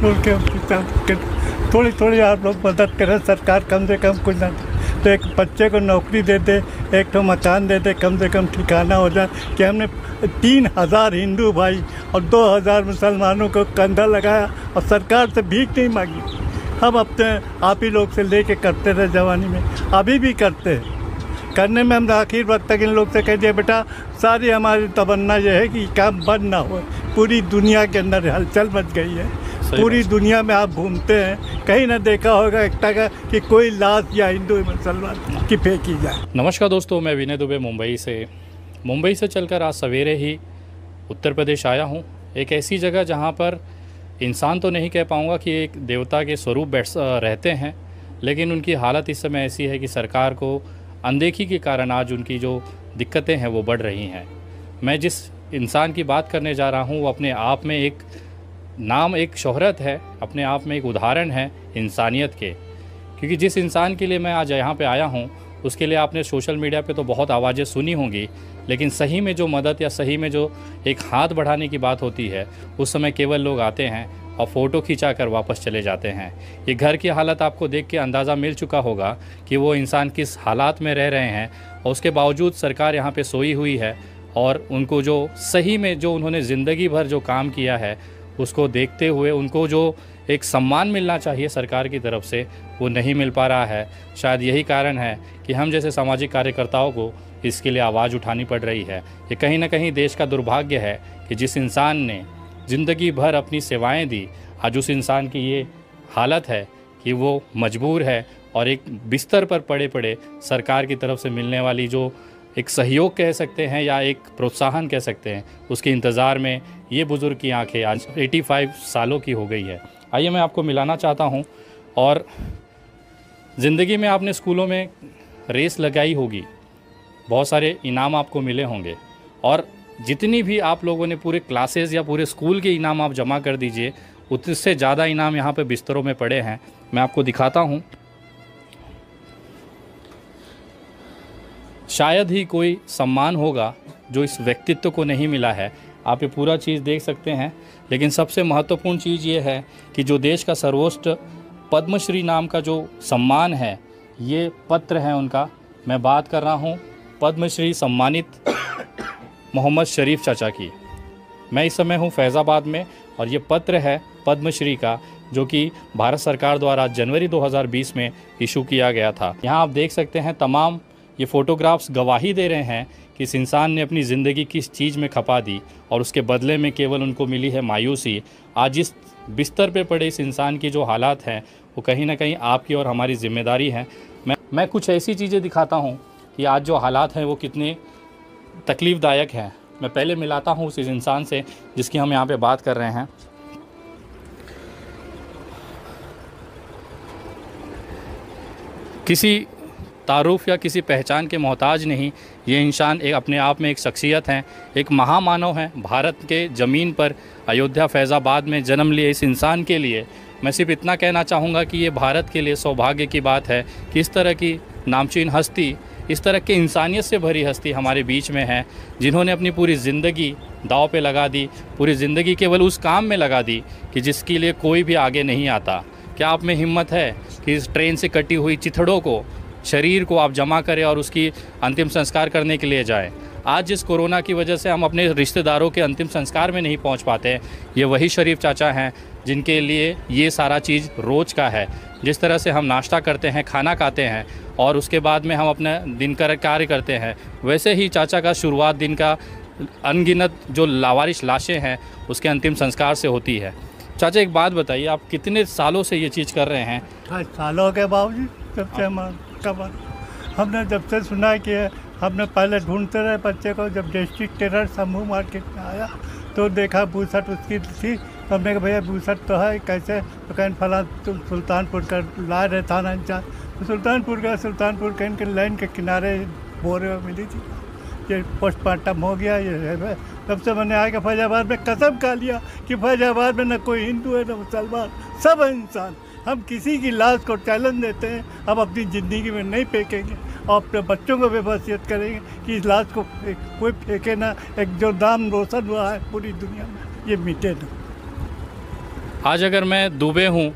छोड़ के थोड़ी थोड़ी आप लोग मदद करें, सरकार कम से कम कुछ ना तो एक बच्चे को नौकरी दे दे, एक तो मकान दे दे, कम से कम ठिकाना हो जाए कि हमने 3000 हिंदू भाई और 2000 मुसलमानों को कंधा लगाया और सरकार से भीख नहीं मांगी। हम अपने आप ही लोग से लेके करते रहे जवानी में, अभी भी करते हैं। करने में हम आखिर वक्त तक इन लोग से कह दिया बेटा सारी हमारी तमन्ना यह है कि काम बंद ना हो। पूरी दुनिया के अंदर हलचल मच गई है, पूरी दुनिया में आप घूमते हैं कहीं ना देखा होगा एक टका कि कोई लाश या हिंदू मुसलमान की फेंकी जाए। नमस्कार दोस्तों, मैं विनय दुबे मुंबई से चलकर आज सवेरे ही उत्तर प्रदेश आया हूँ। एक ऐसी जगह जहाँ पर इंसान तो नहीं कह पाऊँगा कि एक देवता के स्वरूप रहते हैं, लेकिन उनकी हालत इस समय ऐसी है कि सरकार को अनदेखी के कारण आज उनकी जो दिक्कतें हैं वो बढ़ रही हैं। मैं जिस इंसान की बात करने जा रहा हूँ वो अपने आप में एक नाम, एक शोहरत है, अपने आप में एक उदाहरण है इंसानियत के। क्योंकि जिस इंसान के लिए मैं आज यहाँ पे आया हूँ उसके लिए आपने सोशल मीडिया पे तो बहुत आवाज़ें सुनी होंगी, लेकिन सही में जो मदद या सही में जो एक हाथ बढ़ाने की बात होती है उस समय केवल लोग आते हैं और फ़ोटो खिंचा कर वापस चले जाते हैं। ये घर की हालत आपको देख के अंदाज़ा मिल चुका होगा कि वो इंसान किस हालात में रह रहे हैं, और उसके बावजूद सरकार यहाँ पे सोई हुई है और उनको जो सही में जो उन्होंने ज़िंदगी भर जो काम किया है उसको देखते हुए उनको जो एक सम्मान मिलना चाहिए सरकार की तरफ से वो नहीं मिल पा रहा है। शायद यही कारण है कि हम जैसे सामाजिक कार्यकर्ताओं को इसके लिए आवाज़ उठानी पड़ रही है। ये कहीं ना कहीं देश का दुर्भाग्य है कि जिस इंसान ने ज़िंदगी भर अपनी सेवाएं दी, आज उस इंसान की ये हालत है कि वो मजबूर है और एक बिस्तर पर पड़े पड़े सरकार की तरफ से मिलने वाली जो एक सहयोग कह सकते हैं या एक प्रोत्साहन कह सकते हैं उसके इंतज़ार में ये बुज़ुर्ग की आंखें आज 85 सालों की हो गई है। आइए मैं आपको मिलाना चाहता हूं। और ज़िंदगी में आपने स्कूलों में रेस लगाई होगी, बहुत सारे इनाम आपको मिले होंगे, और जितनी भी आप लोगों ने पूरे क्लासेस या पूरे स्कूल के इनाम आप जमा कर दीजिए उससे ज़्यादा इनाम यहाँ पे बिस्तरों में पड़े हैं। मैं आपको दिखाता हूँ। शायद ही कोई सम्मान होगा जो इस व्यक्तित्व को नहीं मिला है। आप ये पूरा चीज़ देख सकते हैं, लेकिन सबसे महत्वपूर्ण चीज़ ये है कि जो देश का सर्वोच्च पद्मश्री नाम का जो सम्मान है, ये पत्र है उनका। मैं बात कर रहा हूँ पद्मश्री सम्मानित मोहम्मद शरीफ चाचा की। मैं इस समय हूँ फैज़ाबाद में और ये पत्र है पद्मश्री का जो कि भारत सरकार द्वारा जनवरी 2020 में इशू किया गया था। यहाँ आप देख सकते हैं तमाम ये फ़ोटोग्राफ्स गवाही दे रहे हैं कि इस इंसान ने अपनी ज़िंदगी किस चीज़ में खपा दी और उसके बदले में केवल उनको मिली है मायूसी। आज इस बिस्तर पे पड़े इस इंसान की जो हालात हैं वो कहीं ना कहीं आपकी और हमारी ज़िम्मेदारी है। मैं कुछ ऐसी चीज़ें दिखाता हूँ कि आज जो हालात हैं वो कितने तकलीफ़दायक हैं। मैं पहले मिलाता हूँ उस इंसान से जिसकी हम यहाँ पे बात कर रहे हैं। किसी तारुफ या किसी पहचान के मोहताज नहीं, ये इंसान एक अपने आप में एक शख्सियत हैं, एक महामानव हैं। भारत के ज़मीन पर अयोध्या फैज़ाबाद में जन्म लिए इस इंसान के लिए मैं सिर्फ इतना कहना चाहूँगा कि ये भारत के लिए सौभाग्य की बात है कि इस तरह की नामचीन हस्ती, इस तरह के इंसानियत से भरी हस्ती हमारे बीच में है, जिन्होंने अपनी पूरी ज़िंदगी दांव पे लगा दी, पूरी ज़िंदगी केवल उस काम में लगा दी कि जिसके लिए कोई भी आगे नहीं आता। क्या आप में हिम्मत है कि इस ट्रेन से कटी हुई चिथड़ों को, शरीर को आप जमा करें और उसकी अंतिम संस्कार करने के लिए जाएं? आज जिस कोरोना की वजह से हम अपने रिश्तेदारों के अंतिम संस्कार में नहीं पहुंच पाते, ये वही शरीफ चाचा हैं जिनके लिए ये सारा चीज़ रोज़ का है। जिस तरह से हम नाश्ता करते हैं, खाना खाते हैं और उसके बाद में हम अपना दिन का कार्य करते हैं, वैसे ही चाचा का शुरुआत दिन का अनगिनत जो लावारिश लाशें हैं उसके अंतिम संस्कार से होती है। चाचा एक बात बताइए, आप कितने सालों से ये चीज़ कर रहे हैं? सालों के बावजूद सबसे हमने जब से सुना कि हमने पहले ढूंढते रहे बच्चे को। जब डिस्ट्रिक्ट टेरर समूह मार्केट में आया तो देखा बूसट उसकी थी, तो हमने कहा भैया बूसट तो है कैसे, तो कहीं फला सुल्तानपुर का ला रहे थाना इंचार्ज, तो सुल्तानपुर कहीं के लाइन के किनारे बोरे में मिली थी। ये पोस्टमार्टम हो गया, ये है। तब से मैंने आके फैजाबाद में कसम खा लिया कि फैजाबाद में न कोई हिंदू है न मुसलमान, सब इंसान। हम किसी की लाश को चैलेंज देते हैं, हम अपनी ज़िंदगी में नहीं फेंकेंगे और अपने बच्चों को भी वसीयत करेंगे कि इस लाश को कोई फेंके ना। एक जो नाम रोशन हुआ है पूरी दुनिया में, ये मिटे ना। आज अगर मैं दुबे हूँ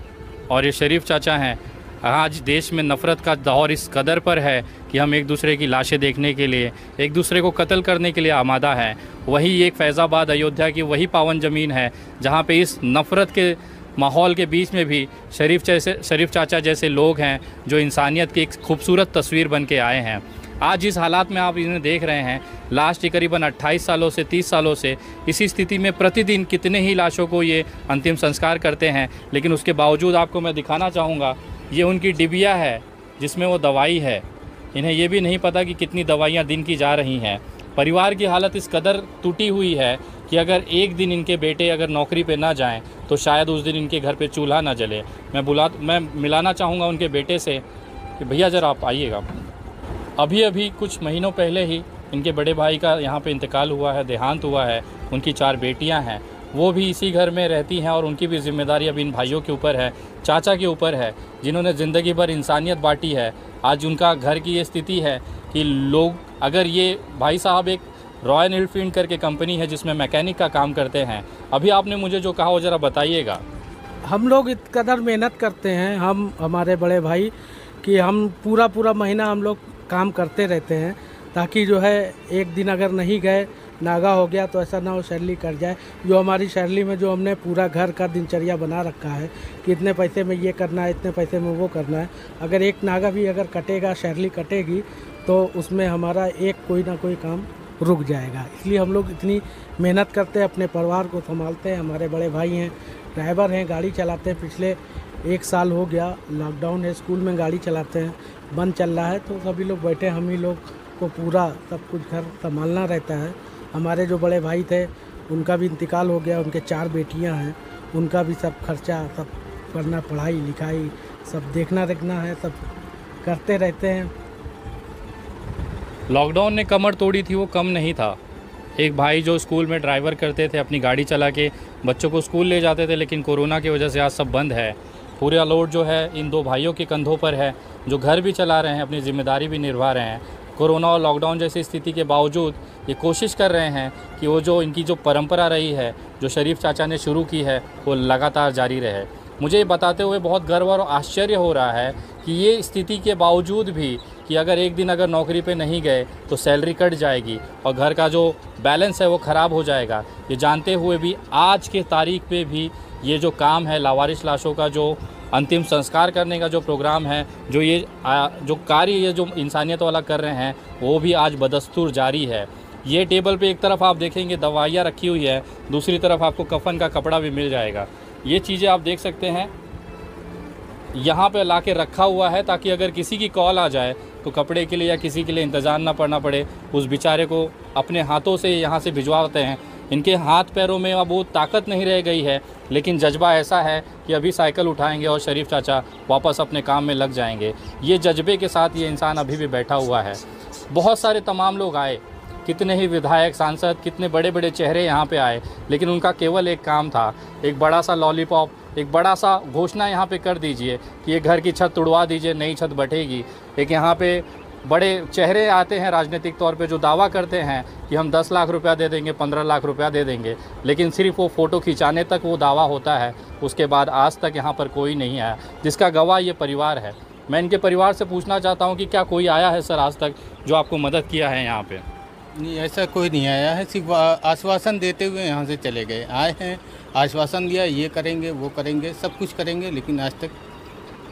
और ये शरीफ चाचा हैं, आज देश में नफ़रत का दौर इस कदर पर है कि हम एक दूसरे की लाशें देखने के लिए, एक दूसरे को कत्ल करने के लिए आमादा हैं। वही एक फैज़ाबाद अयोध्या की वही पावन ज़मीन है जहाँ पे इस नफ़रत के माहौल के बीच में भी शरीफ चाचा जैसे लोग हैं जो इंसानियत की एक खूबसूरत तस्वीर बन के आए हैं। आज जिस हालात में आप इन्हें देख रहे हैं, लास्ट करीबन 28 सालों से 30 सालों से इसी स्थिति में प्रतिदिन कितने ही लाशों को ये अंतिम संस्कार करते हैं, लेकिन उसके बावजूद आपको मैं दिखाना चाहूँगा, ये उनकी डिबिया है जिसमें वो दवाई है। इन्हें ये भी नहीं पता कि कितनी दवाइयाँ दिन की जा रही हैं। परिवार की हालत इस कदर टूटी हुई है कि अगर एक दिन इनके बेटे अगर नौकरी पे ना जाएं तो शायद उस दिन इनके घर पे चूल्हा ना जले। मैं मिलाना चाहूँगा उनके बेटे से कि भैया ज़रा आप आइएगा। अभी कुछ महीनों पहले ही इनके बड़े भाई का यहाँ पे इंतकाल हुआ है, देहांत हुआ है। उनकी 4 बेटियाँ हैं, वो भी इसी घर में रहती हैं और उनकी भी जिम्मेदारी अब इन भाइयों के ऊपर है, चाचा के ऊपर है, जिन्होंने ज़िंदगी भर इंसानियत बांटी है। आज उनका घर की ये स्थिति है कि लोग, अगर ये भाई साहब एक रॉयल एनफील्ड करके कंपनी है जिसमें मैकेनिक का काम करते हैं। अभी आपने मुझे जो कहा वो ज़रा बताइएगा। हम लोग इस कदर मेहनत करते हैं, हमारे बड़े भाई, कि हम पूरा महीना हम लोग काम करते रहते हैं ताकि जो है एक दिन अगर नहीं गए, नागा हो गया तो ऐसा ना हो सैलरी कट जाए। जो हमारी सैलरी में जो हमने पूरा घर का दिनचर्या बना रखा है कि इतने पैसे में ये करना है, इतने पैसे में वो करना है, अगर एक नागा भी अगर कटेगा, सैलरी कटेगी तो उसमें हमारा एक कोई ना कोई काम रुक जाएगा। इसलिए हम लोग इतनी मेहनत करते हैं, अपने परिवार को संभालते हैं। हमारे बड़े भाई हैं, ड्राइवर हैं, गाड़ी चलाते हैं। पिछले 1 साल हो गया, लॉकडाउन है, स्कूल में गाड़ी चलाते हैं, बंद चल रहा है तो सभी लोग बैठे, हम ही लोग को पूरा सब कुछ घर संभालना रहता है। हमारे जो बड़े भाई थे उनका भी इंतकाल हो गया, उनके 4 बेटियां हैं, उनका भी सब खर्चा, सब करना, पढ़ाई लिखाई सब देखना है, सब करते रहते हैं। लॉकडाउन ने कमर तोड़ी थी, वो कम नहीं था। एक भाई जो स्कूल में ड्राइवर करते थे, अपनी गाड़ी चला के बच्चों को स्कूल ले जाते थे, लेकिन कोरोना की वजह से आज सब बंद है। पूरा लोड जो है इन 2 भाइयों के कंधों पर है, जो घर भी चला रहे हैं, अपनी ज़िम्मेदारी भी निभा रहे हैं। कोरोना और लॉकडाउन जैसी स्थिति के बावजूद ये कोशिश कर रहे हैं कि वो जो इनकी जो परंपरा रही है, जो शरीफ चाचा ने शुरू की है, वो लगातार जारी रहे। मुझे ये बताते हुए बहुत गर्व और आश्चर्य हो रहा है कि ये स्थिति के बावजूद भी कि अगर एक दिन अगर नौकरी पे नहीं गए तो सैलरी कट जाएगी और घर का जो बैलेंस है वो ख़राब हो जाएगा। ये जानते हुए भी आज के तारीख पे भी ये जो काम है, लावारिस लाशों का जो अंतिम संस्कार करने का जो प्रोग्राम है, जो ये जो कार्य ये जो इंसानियत वाला कर रहे हैं, वो भी आज बदस्तूर जारी है। ये टेबल पे एक तरफ आप देखेंगे दवाइयाँ रखी हुई है, दूसरी तरफ आपको कफन का कपड़ा भी मिल जाएगा। ये चीज़ें आप देख सकते हैं यहाँ पे ला के रखा हुआ है ताकि अगर किसी की कॉल आ जाए तो कपड़े के लिए या किसी के लिए इंतज़ार ना पड़ना पड़े, उस बेचारे को अपने हाथों से यहाँ से भिजवाते हैं। इनके हाथ पैरों में अब वो ताकत नहीं रह गई है, लेकिन जज्बा ऐसा है कि अभी साइकिल उठाएंगे और शरीफ चाचा वापस अपने काम में लग जाएंगे। ये जज्बे के साथ ये इंसान अभी भी बैठा हुआ है। बहुत सारे तमाम लोग आए, कितने ही विधायक, सांसद, कितने बड़े बड़े चेहरे यहाँ पे आए, लेकिन उनका केवल एक काम था, एक बड़ा सा लॉलीपॉप, एक बड़ा सा घोषणा यहाँ पे कर दीजिए कि ये घर की छत तुड़वा दीजिए, नई छत बैठेगी। एक यहाँ पे बड़े चेहरे आते हैं राजनीतिक तौर पे जो दावा करते हैं कि हम 10 लाख रुपया दे देंगे, 15 लाख रुपया दे देंगे, लेकिन सिर्फ वो फ़ोटो खिंचाने तक वो दावा होता है। उसके बाद आज तक यहाँ पर कोई नहीं आया, जिसका गवाह ये परिवार है। मैं इनके परिवार से पूछना चाहता हूँ कि क्या कोई आया है सर आज तक जो आपको मदद किया है यहाँ पे? नहीं, ऐसा कोई नहीं आया है, सिर्फ आश्वासन देते हुए यहाँ से चले गए। आए हैं, आश्वासन दिया, ये करेंगे, वो करेंगे, सब कुछ करेंगे, लेकिन आज तक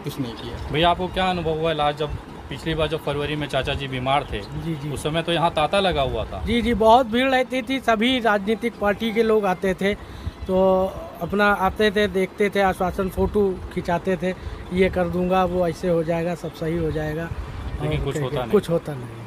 कुछ नहीं किया। भैया आपको क्या अनुभव हुआ लास्ट जब पिछली बार जब फरवरी में चाचा जी बीमार थे? जी, उस समय तो यहाँ तांता लगा हुआ था। जी, बहुत भीड़ रहती थी, सभी राजनीतिक पार्टी के लोग आते थे, तो अपना आते थे, देखते थे, आश्वासन, फ़ोटो खिंचाते थे, ये कर दूंगा, वो ऐसे हो जाएगा, सब सही हो जाएगा, लेकिन कुछ होता नहीं।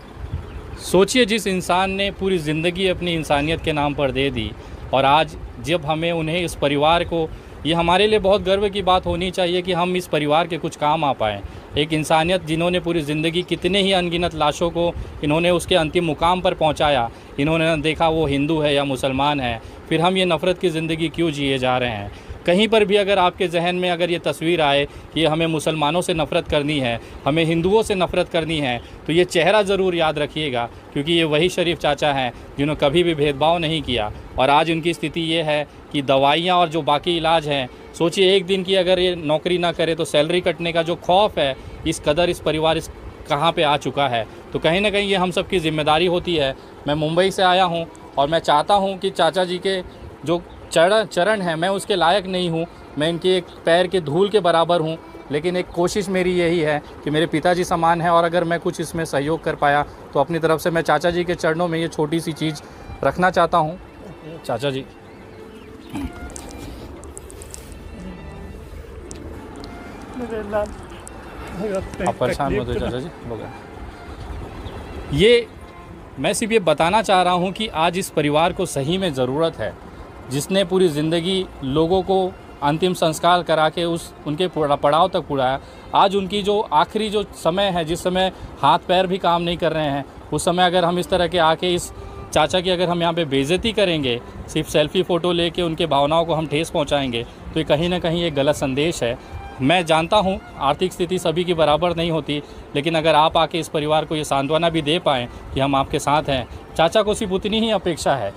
सोचिए, जिस इंसान ने पूरी ज़िंदगी अपनी इंसानियत के नाम पर दे दी और आज जब हमें उन्हें, इस परिवार को, ये हमारे लिए बहुत गर्व की बात होनी चाहिए कि हम इस परिवार के कुछ काम आ पाएँ। एक इंसानियत जिन्होंने पूरी ज़िंदगी कितने ही अनगिनत लाशों को इन्होंने उसके अंतिम मुकाम पर पहुंचाया। इन्होंने देखा वो हिंदू है या मुसलमान है, फिर हम ये नफ़रत की ज़िंदगी क्यों जिए जा रहे हैं। कहीं पर भी अगर आपके जहन में अगर ये तस्वीर आए कि हमें मुसलमानों से नफ़रत करनी है, हमें हिंदुओं से नफ़रत करनी है, तो ये चेहरा ज़रूर याद रखिएगा, क्योंकि ये वही शरीफ चाचा हैं जिन्होंने कभी भी भेदभाव नहीं किया। और आज उनकी स्थिति ये है कि दवाइयाँ और जो बाकी इलाज हैं, सोचिए एक दिन की अगर ये नौकरी ना करे तो सैलरी कटने का जो खौफ है, इस कदर इस परिवार इस कहाँ पे आ चुका है। तो कहीं ना कहीं ये हम सब की ज़िम्मेदारी होती है। मैं मुंबई से आया हूँ और मैं चाहता हूँ कि चाचा जी के जो चरण है, मैं उसके लायक नहीं हूँ, मैं इनके एक पैर के धूल के बराबर हूँ, लेकिन एक कोशिश मेरी यही है कि मेरे पिताजी समान है और अगर मैं कुछ इसमें सहयोग कर पाया तो अपनी तरफ से मैं चाचा जी के चरणों में ये छोटी सी चीज़ रखना चाहता हूँ। चाचा जी, मेरे लाल, आप परेशान मत हो चाचा जी, बोलो। ये मैं सिर्फ ये बताना चाह रहा हूँ कि आज इस परिवार को सही में ज़रूरत है, जिसने पूरी ज़िंदगी लोगों को अंतिम संस्कार करा के उनके पड़ाव तक पुराया। आज उनकी जो आखिरी जो समय है, जिस समय हाथ पैर भी काम नहीं कर रहे हैं, उस समय अगर हम इस तरह के आके इस चाचा की अगर हम यहाँ पे बेइज्जती करेंगे, सिर्फ सेल्फी फ़ोटो लेके उनके भावनाओं को हम ठेस पहुँचाएँगे, तो ये कहीं ना कहीं एक गलत संदेश है। मैं जानता हूँ आर्थिक स्थिति सभी की बराबर नहीं होती, लेकिन अगर आप आके इस परिवार को ये सांत्वना भी दे पाएँ कि हम आपके साथ हैं, चाचा को सिर्फ उतनी ही अपेक्षा है।